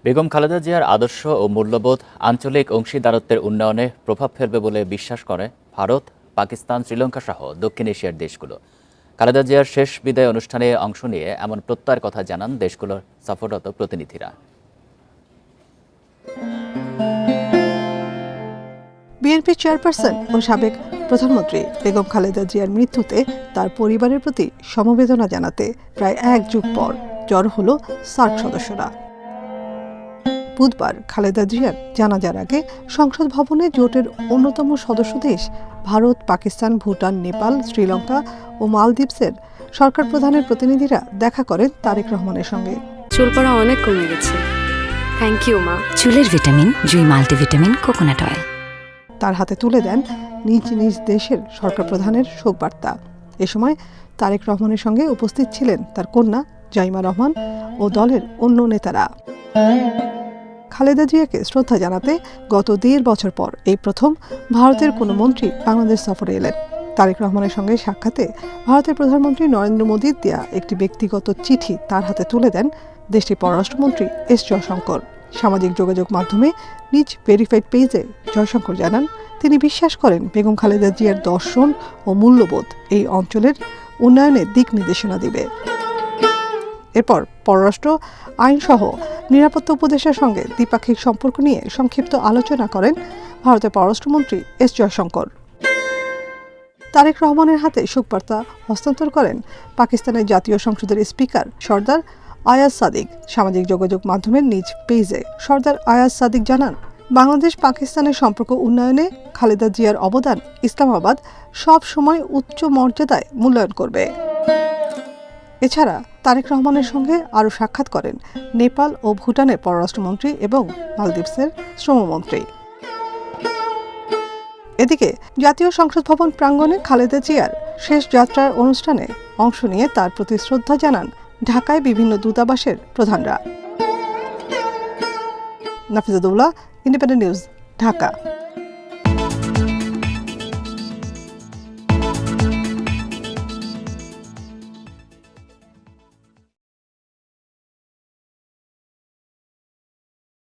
বেগম খালেদা জিয়ার আদর্শ ও মূল্যবোধ আঞ্চলিক অংশীদারত্বের উন্নয়নে প্রভাব ফেলবে বলে বিশ্বাস করে ভারত, পাকিস্তান, শ্রীলঙ্কা সহ দক্ষিণ এশিয়ার দেশগুলো। খালেদা জিয়ার শেষ বিদায় অনুষ্ঠানে অংশ নিয়ে এমন প্রত্যয়ের কথা জানান দেশগুলোর সফররত প্রতিনিধিরা। বিএনপি চেয়ারপারসন ও সাবেক প্রধানমন্ত্রী বেগম খালেদা জিয়ার মৃত্যুতে তার পরিবারের প্রতি সমবেদনা জানাতে প্রায় এক যুগ পর জড়ো হলো সার্ক সদস্যরা। বুধবার খালেদা জিয়ার জানাজার আগে সংসদ ভবনে জোটের অন্যতম সদস্য দেশ ভারত, পাকিস্তান, ভুটান, নেপাল, শ্রীলঙ্কা ও মালদ্বীপসের সরকার প্রধানের প্রতিনিধিরা দেখা করেন তারেক রহমানের সঙ্গে। চুল পড়া অনেক কমে গেছে, থ্যাংক ইউ মা। চুলের ভিটামিন জুই মাল্টিভিটামিন কোকোনাট অয়েল। তার হাতে তুলে দেন নিজ নিজ দেশের সরকার প্রধানের শোকবার্তা। এ সময় তারেক রহমানের সঙ্গে উপস্থিত ছিলেন তার কন্যা জাইমা রহমান ও দলের অন্য নেতারা। খালেদা জিয়াকে শ্রদ্ধা জানাতে গত 1.5 বছর পর এই প্রথম ভারতের কোনো মন্ত্রী বাংলাদেশ সফরে এলেন। তারেক রহমানের সঙ্গে সাক্ষাতে ভারতের প্রধানমন্ত্রী নরেন্দ্র মোদীর দেয়া একটি ব্যক্তিগত চিঠি তার হাতে তুলে দেন দেশটির পররাষ্ট্রমন্ত্রী এস জয়শঙ্কর। সামাজিক যোগাযোগ মাধ্যমে নিজ ভেরিফাইড পেজে জয়শঙ্কর জানান, তিনি বিশ্বাস করেন বেগম খালেদা জিয়ার দর্শন ও মূল্যবোধ এই অঞ্চলের উন্নয়নে দিক নির্দেশনা দিবে। এরপর পররাষ্ট্র, আইনসহ নিরাপত্তা উপদেষ্টার সঙ্গে দ্বিপাক্ষিক সম্পর্ক নিয়ে সংক্ষিপ্ত আলোচনা করেন ভারতের পররাষ্ট্রমন্ত্রী এস জয়শঙ্কর। তারেক রহমানের হাতে শোকবার্তা হস্তান্তর করেন পাকিস্তানের জাতীয় সংসদের স্পিকার সরদার আয়াজ সাদিক। সামাজিক যোগাযোগ মাধ্যমের নিজ পেজে সরদার আয়াজ সাদিক জানান, বাংলাদেশ পাকিস্তানের সম্পর্ক উন্নয়নে খালেদা জিয়ার অবদান ইসলামাবাদ সব সময় উচ্চ মর্যাদায় মূল্যায়ন করবে। এছাড়া তারেক রহমানের সঙ্গে আরও সাক্ষাৎ করেন নেপাল ও ভুটানের পররাষ্ট্রমন্ত্রী এবং মালদ্বীপসের শ্রমমন্ত্রী। এদিকে জাতীয় সংসদ ভবন প্রাঙ্গণে খালেদা জিয়ার শেষ যাত্রার অনুষ্ঠানে অংশ নিয়ে তার প্রতি শ্রদ্ধা জানান ঢাকায় বিভিন্ন দূতাবাসের প্রধানরা। Nafiza Daula, Independent News, Dhaka.